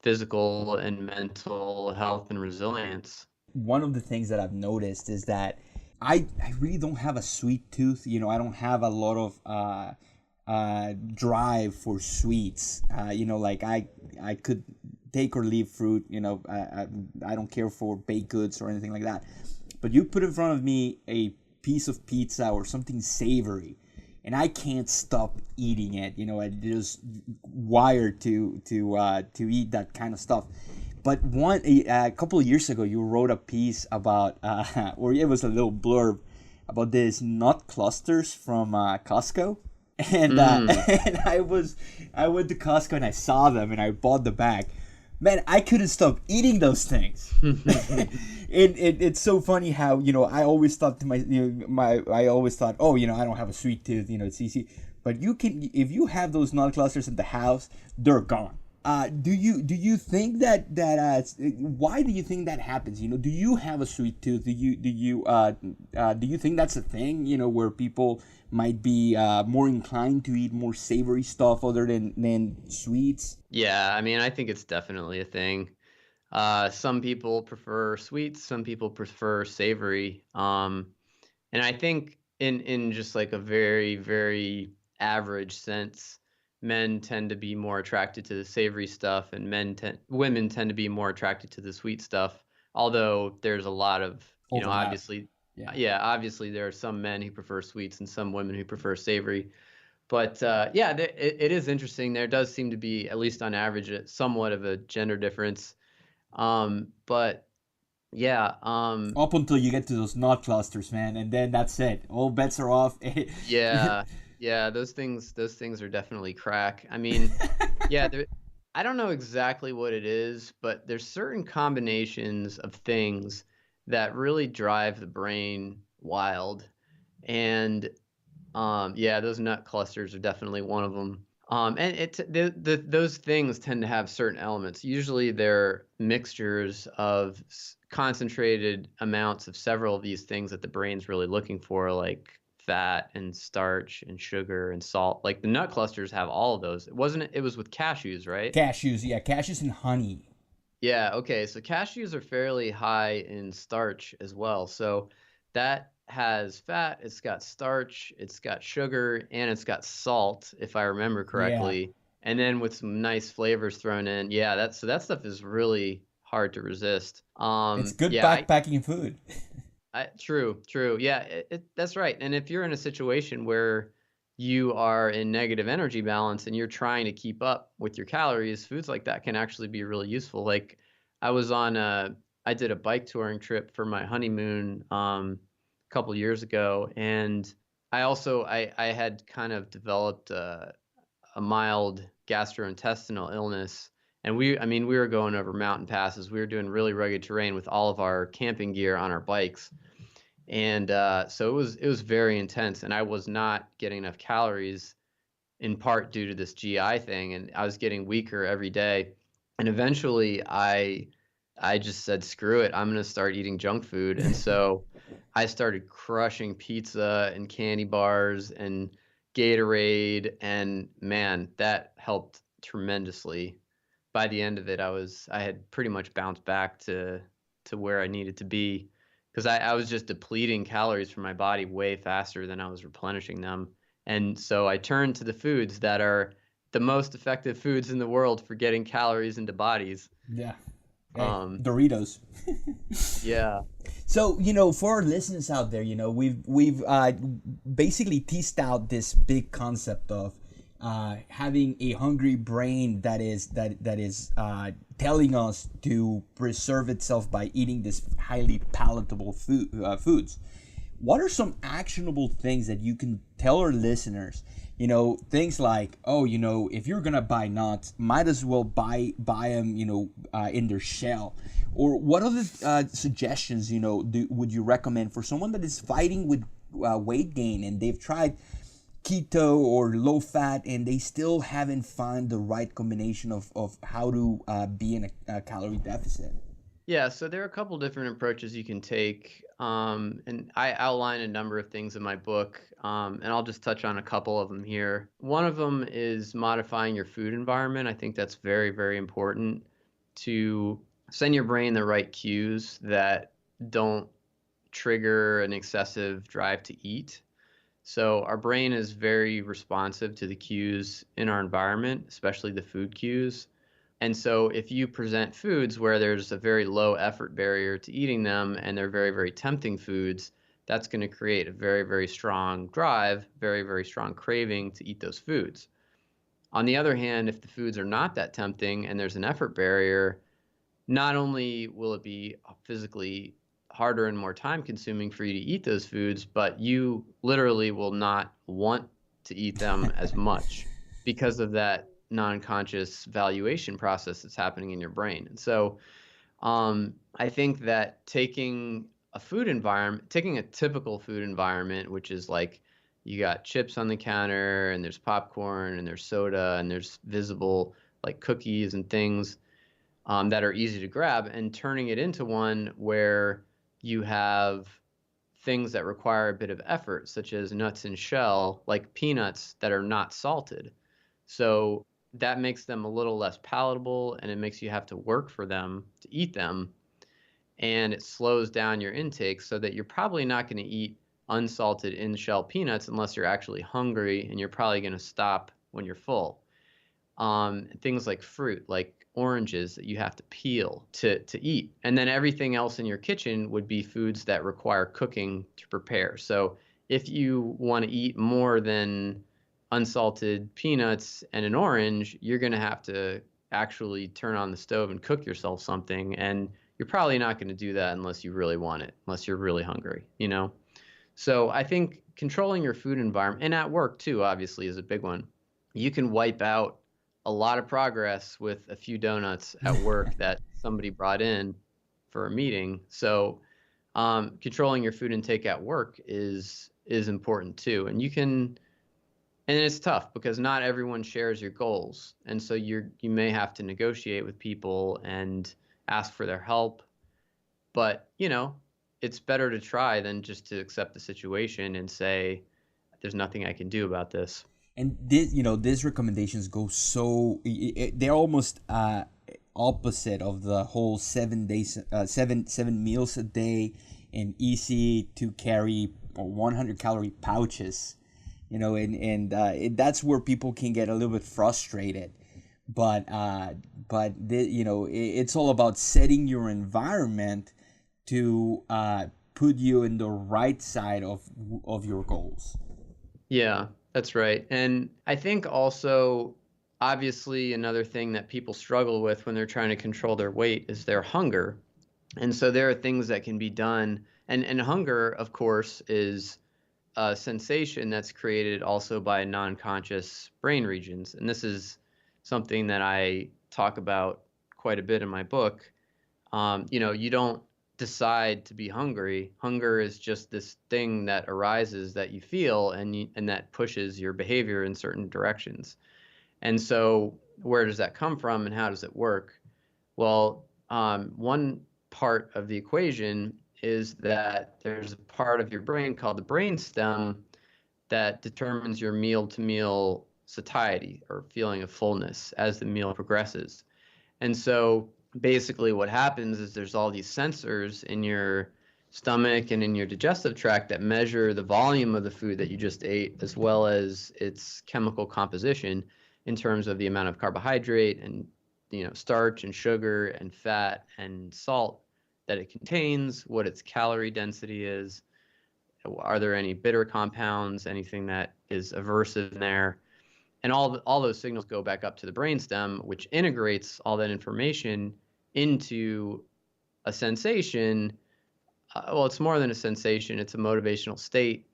physical and mental health and resilience. One of the things that I've noticed is that I really don't have a sweet tooth. I don't have a lot of drive for sweets. Like I could take or leave fruit. I don't care for baked goods or anything like that. But you put in front of me a piece of pizza or something savory, and I can't stop eating it. I'm just wired to eat that kind of stuff. But a couple of years ago, you wrote a piece about, or it was a little blurb about these nut clusters from Costco, and and I went to Costco and I saw them and I bought the bag. Man, I couldn't stop eating those things. It's so funny how I always thought to I always thought, oh, I don't have a sweet tooth, it's easy. But you can, if you have those nut clusters in the house, they're gone. Do you think that why do you think that happens? Do you have a sweet tooth? Do you think that's a thing? Where people might be more inclined to eat more savory stuff other than sweets. Yeah, I mean, I think it's definitely a thing. Some people prefer sweets, some people prefer savory. And I think in just like a very, very average sense, men tend to be more attracted to the savory stuff, and women tend to be more attracted to the sweet stuff. Although there's a lot of, Overlap. obviously, obviously there are some men who prefer sweets and some women who prefer savory. But it is interesting. There does seem to be, at least on average, somewhat of a gender difference. But yeah. Up until you get to those nut clusters, man, and then that's it. All bets are off. Yeah, those things are definitely crack. I mean, yeah, I don't know exactly what it is, but there's certain combinations of things that really drive the brain wild. And those nut clusters are definitely one of them. And those things tend to have certain elements. Usually they're mixtures of concentrated amounts of several of these things that the brain's really looking for, like fat and starch and sugar and salt. Like the nut clusters have all of those. It was with cashews, right? Cashews, yeah, cashews and honey. Yeah, okay. So cashews are fairly high in starch as well. So that has fat, it's got starch, it's got sugar, and it's got salt, if I remember correctly. Yeah. And then with some nice flavors thrown in. Yeah, that stuff is really hard to resist. It's good backpacking food. True. Yeah, that's right. And if you're in a situation where you are in negative energy balance and you're trying to keep up with your calories, foods like that can actually be really useful. Like I was on I did a bike touring trip for my honeymoon a couple years ago, and I had kind of developed a mild gastrointestinal illness. And we were going over mountain passes. We were doing really rugged terrain with all of our camping gear on our bikes. And so it was very intense, and I was not getting enough calories in part due to this GI thing, and I was getting weaker every day. And eventually I just said, screw it, I'm going to start eating junk food. And so I started crushing pizza and candy bars and Gatorade, and man, that helped tremendously. By the end of it, I had pretty much bounced back to where I needed to be, because I was just depleting calories from my body way faster than I was replenishing them. And so I turned to the foods that are the most effective foods in the world for getting calories into bodies. Yeah. Hey, Um, Doritos. yeah. So, for our listeners out there, we've basically teased out this big concept of having a hungry brain that is telling us to preserve itself by eating this highly palatable foods. What are some actionable things that you can tell our listeners? Things like, if you're gonna buy nuts, might as well buy them, in their shell. Or what other suggestions, would you recommend for someone that is fighting with weight gain and they've tried keto or low fat and they still haven't found the right combination of how to be in a calorie deficit? Yeah, so there are a couple different approaches you can take, and I outline a number of things in my book, and I'll just touch on a couple of them here. One of them is modifying your food environment. I think that's very, very important to send your brain the right cues that don't trigger an excessive drive to eat. So our brain is very responsive to the cues in our environment, especially the food cues. And so if you present foods where there's a very low effort barrier to eating them and they're very, very tempting foods, that's going to create a very, very strong drive, very, very strong craving to eat those foods. On the other hand, if the foods are not that tempting and there's an effort barrier, not only will it be physically harder and more time consuming for you to eat those foods, but you literally will not want to eat them as much because of that non-conscious valuation process that's happening in your brain. And so I think that taking a typical food environment, which is like you got chips on the counter and there's popcorn and there's soda and there's visible like cookies and things that are easy to grab, and turning it into one where you have things that require a bit of effort, such as nuts and shell, like peanuts that are not salted. So that makes them a little less palatable, and it makes you have to work for them to eat them. And it slows down your intake so that you're probably not going to eat unsalted in-shell peanuts unless you're actually hungry, and you're probably going to stop when you're full. Things like fruit, like oranges that you have to peel to eat. And then everything else in your kitchen would be foods that require cooking to prepare. So if you want to eat more than unsalted peanuts and an orange, you're going to have to actually turn on the stove and cook yourself something. And you're probably not going to do that unless you really want it, unless you're really hungry, So I think controlling your food environment, and at work too, obviously, is a big one. You can wipe out a lot of progress with a few donuts at work that somebody brought in for a meeting. So controlling your food intake at work is important too. And it's tough because not everyone shares your goals. And so you may have to negotiate with people and ask for their help. But, it's better to try than just to accept the situation and say, there's nothing I can do about this. And these recommendations go they're almost opposite of the whole 7 days, seven meals a day, and easy to carry 100 calorie pouches, and that's where people can get a little bit frustrated. But it's all about setting your environment to put you in the right side of your goals. Yeah. That's right. And I think also, obviously, another thing that people struggle with when they're trying to control their weight is their hunger. And so there are things that can be done. And hunger, of course, is a sensation that's created also by non-conscious brain regions. And this is something that I talk about quite a bit in my book. You don't decide to be hungry. Hunger is just this thing that arises that you feel, and that pushes your behavior in certain directions. And so, where does that come from, and how does it work? Well, one part of the equation is that there's a part of your brain called the brainstem that determines your meal-to-meal satiety or feeling of fullness as the meal progresses. And so basically what happens is there's all these sensors in your stomach and in your digestive tract that measure the volume of the food that you just ate, as well as its chemical composition in terms of the amount of carbohydrate and starch and sugar and fat and salt that it contains, what its calorie density is, are there any bitter compounds, anything that is aversive in there. And all those signals go back up to the brainstem, which integrates all that information into a sensation. Well, it's more than a sensation, it's a motivational state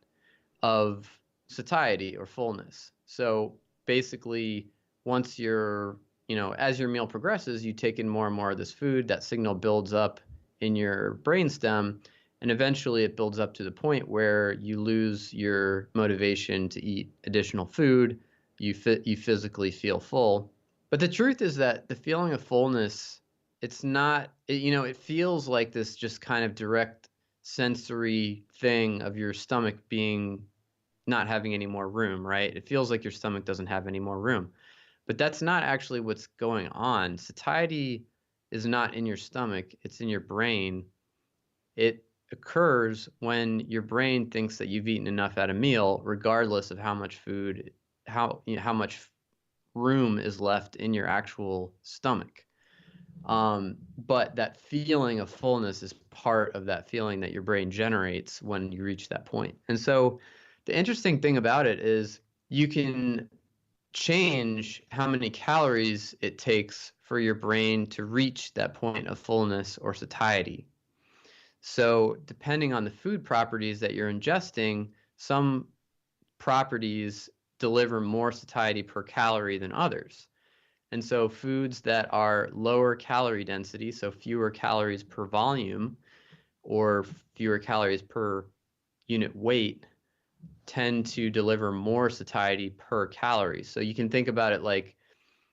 of satiety or fullness. So basically, once as your meal progresses, you take in more and more of this food, that signal builds up in your brainstem, and eventually it builds up to the point where you lose your motivation to eat additional food. You physically feel full. But the truth is that the feeling of fullness, it's not, it feels like this just kind of direct sensory thing of your stomach being not having any more room, right? It feels like your stomach doesn't have any more room. But that's not actually what's going on. Satiety is not in your stomach, it's in your brain. It occurs when your brain thinks that you've eaten enough at a meal, regardless of how much food, how much room is left in your actual stomach. But that feeling of fullness is part of that feeling that your brain generates when you reach that point. And so the interesting thing about it is you can change how many calories it takes for your brain to reach that point of fullness or satiety. So depending on the food properties that you're ingesting, some properties deliver more satiety per calorie than others. And so foods that are lower calorie density, so fewer calories per volume or fewer calories per unit weight, tend to deliver more satiety per calorie. So you can think about it like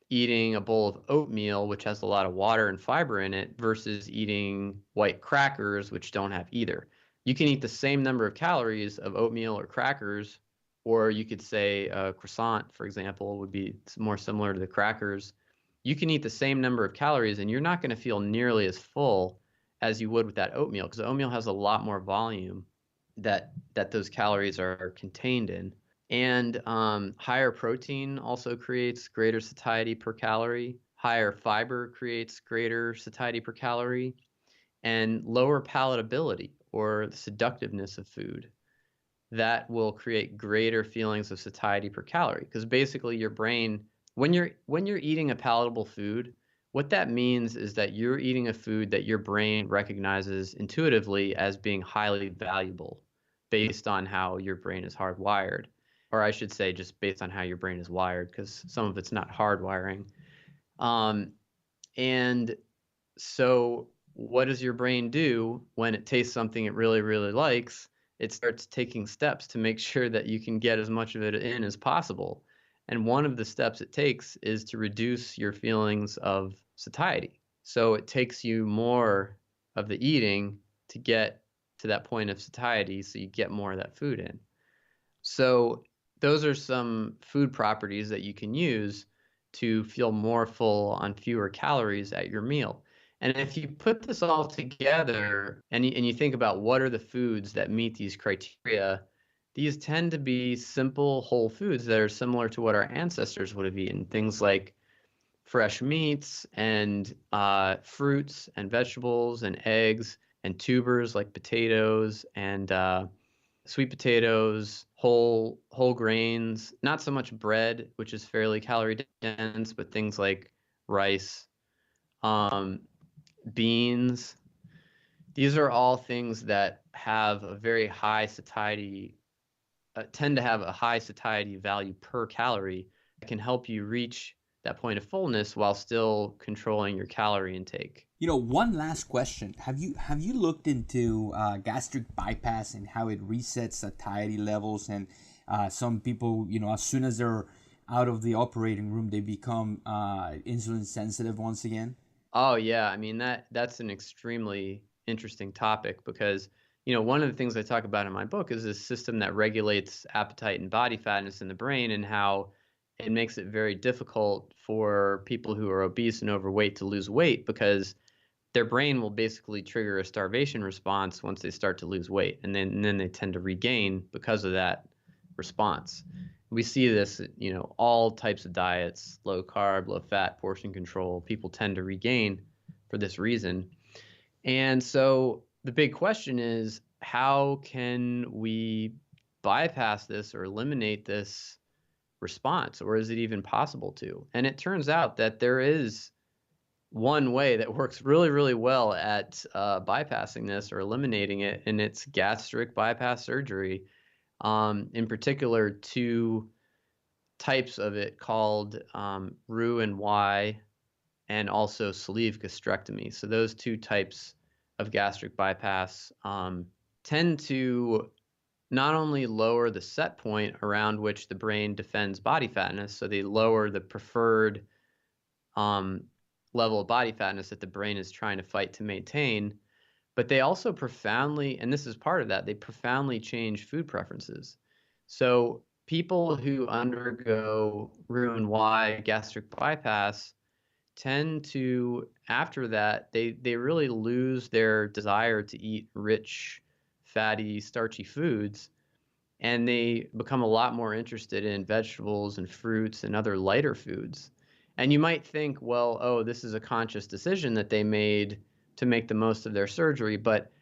eating a bowl of oatmeal, which has a lot of water and fiber in it, versus eating white crackers, which don't have either. You can eat the same number of calories of oatmeal or crackers, or you could say a croissant, for example, would be more similar to the crackers. You can eat the same number of calories and you're not going to feel nearly as full as you would with that oatmeal, because oatmeal has a lot more volume that those calories are contained in. And higher protein also creates greater satiety per calorie. Higher fiber creates greater satiety per calorie. And lower palatability or the seductiveness of food, that will create greater feelings of satiety per calorie. Because basically your brain, when you're eating a palatable food, what that means is that you're eating a food that your brain recognizes intuitively as being highly valuable based on how your brain is hardwired. Or I should say just based on how your brain is wired, because some of it's not hardwiring. And so what does your brain do when it tastes something it really, really likes? It starts taking steps to make sure that you can get as much of it in as possible. And one of the steps it takes is to reduce your feelings of satiety. So it takes you more of the eating to get to that point of satiety, so you get more of that food in. So those are some food properties that you can use to feel more full on fewer calories at your meal. And if you put this all together and you think about what are the foods that meet these criteria, these tend to be simple whole foods that are similar to what our ancestors would have eaten. Things like fresh meats and fruits and vegetables and eggs and tubers like potatoes and sweet potatoes, whole grains, not so much bread, which is fairly calorie dense, but things like rice, um, beans. These are all things that have a very high satiety, tend to have a high satiety value per calorie that can help you reach that point of fullness while still controlling your calorie intake. One last question. Have you looked into gastric bypass and how it resets satiety levels? And some people, as soon as they're out of the operating room, they become insulin sensitive once again. Oh yeah, I mean that's an extremely interesting topic because one of the things I talk about in my book is this system that regulates appetite and body fatness in the brain and how it makes it very difficult for people who are obese and overweight to lose weight because their brain will basically trigger a starvation response once they start to lose weight, and then they tend to regain because of that response. We see this, all types of diets, low carb, low fat, portion control, people tend to regain for this reason. And so the big question is, how can we bypass this or eliminate this response, or is it even possible to? And it turns out that there is one way that works really, really well at bypassing this or eliminating it, and it's gastric bypass surgery. In particular, two types of it called Roux-en-Y and also sleeve gastrectomy. So those two types of gastric bypass tend to not only lower the set point around which the brain defends body fatness, so they lower the preferred level of body fatness that the brain is trying to fight to maintain, but they also profoundly, and this is part of that, they profoundly change food preferences. So people who undergo Roux-en-Y gastric bypass tend to, after that, they really lose their desire to eat rich, fatty, starchy foods, and they become a lot more interested in vegetables and fruits and other lighter foods. And you might think, well, oh, this is a conscious decision that they made to make the most of their surgery, but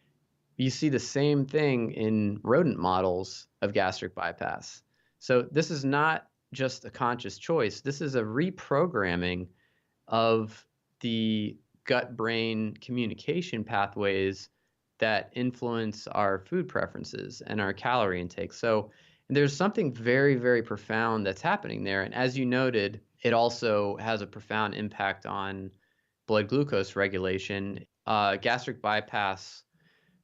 you see the same thing in rodent models of gastric bypass. So this is not just a conscious choice. This is a reprogramming of the gut-brain communication pathways that influence our food preferences and our calorie intake. So there's something very, very profound that's happening there. And as you noted, it also has a profound impact on blood glucose regulation. Gastric bypass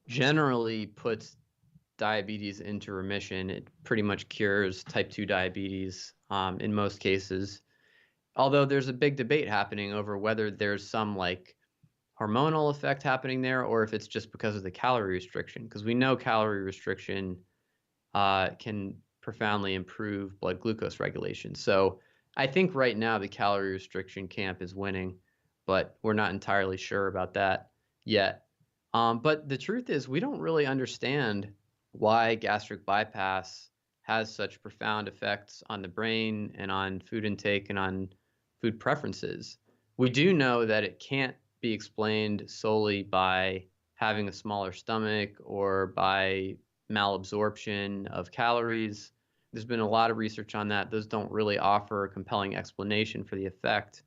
generally puts diabetes into remission. It pretty much cures type 2 diabetes in most cases. Although there's a big debate happening over whether there's some like hormonal effect happening there or if it's just because of the calorie restriction, because we know calorie restriction can profoundly improve blood glucose regulation. So I think right now the calorie restriction camp is winning, but we're not entirely sure about that yet. But the truth is we don't really understand why gastric bypass has such profound effects on the brain and on food intake and on food preferences. We do know that it can't be explained solely by having a smaller stomach or by malabsorption of calories. There's been a lot of research on that. Those don't really offer a compelling explanation for the effect.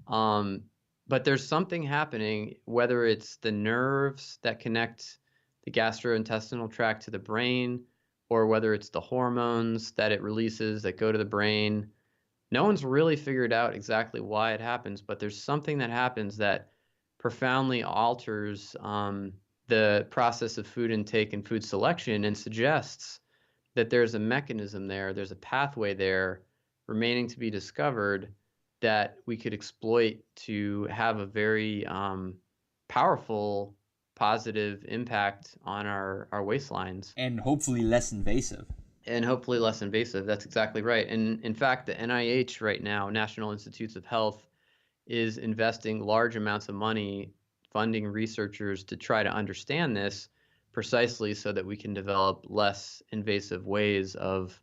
But there's something happening, whether it's the nerves that connect the gastrointestinal tract to the brain, or whether it's the hormones that it releases that go to the brain. No one's really figured out exactly why it happens, but there's something that happens that profoundly alters the process of food intake and food selection and suggests that there's a mechanism there, there's a pathway there remaining to be discovered that we could exploit to have a very powerful positive impact on our waistlines. And hopefully less invasive. And hopefully less invasive. That's exactly right. And in fact, the NIH right now, National Institutes of Health, is investing large amounts of money funding researchers to try to understand this precisely so that we can develop less invasive ways of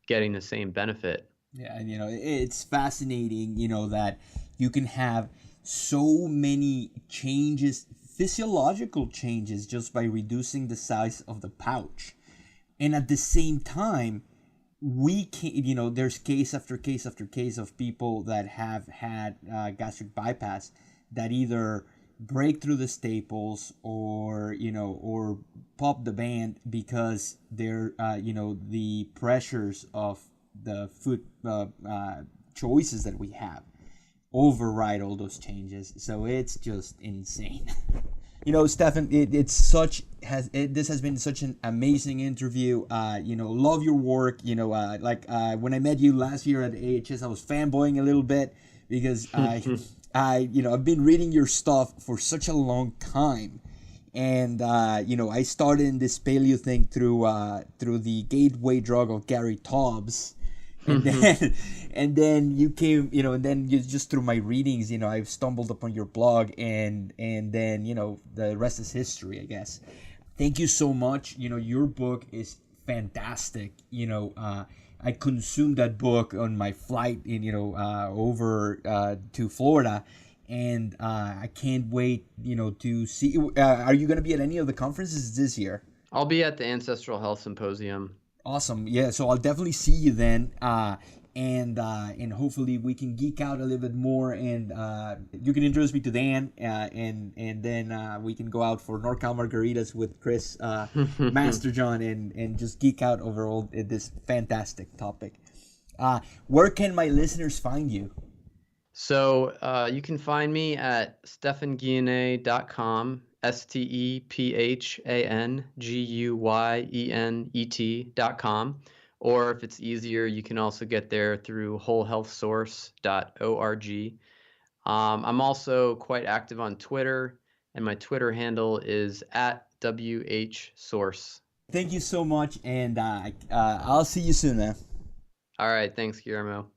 getting the same benefit. Yeah, and it's fascinating, that you can have so many changes, physiological changes, just by reducing the size of the pouch. And at the same time, we can, there's case after case after case of people that have had gastric bypass that either break through the staples or pop the band because they're the pressures of the food choices that we have override all those changes. So it's just insane. Stephan, this has been such an amazing interview. Love your work. When I met you last year at AHS, I was fanboying a little bit because I've been reading your stuff for such a long time, and I started in this paleo thing through the gateway drug of Gary Taubes. And then you came, and then you just through my readings, I've stumbled upon your blog, and then the rest is history, I guess. Thank you so much. Your book is fantastic. I consumed that book on my flight over to Florida, and I can't wait to see. Are you going to be at any of the conferences this year? I'll be at the Ancestral Health Symposium. Awesome. Yeah, so I'll definitely see you then, and hopefully we can geek out a little bit more, and you can introduce me to Dan, and then we can go out for NorCal Margaritas with Chris Masterjohn and just geek out over all this fantastic topic. Where can my listeners find you? So you can find me at stephanguyenet.com, StephanGuyenet.com. Or if it's easier, you can also get there through wholehealthsource.org. I'm also quite active on Twitter, and my Twitter handle is @WHSource. Thank you so much, and I'll see you soon, man. All right. Thanks, Guillermo.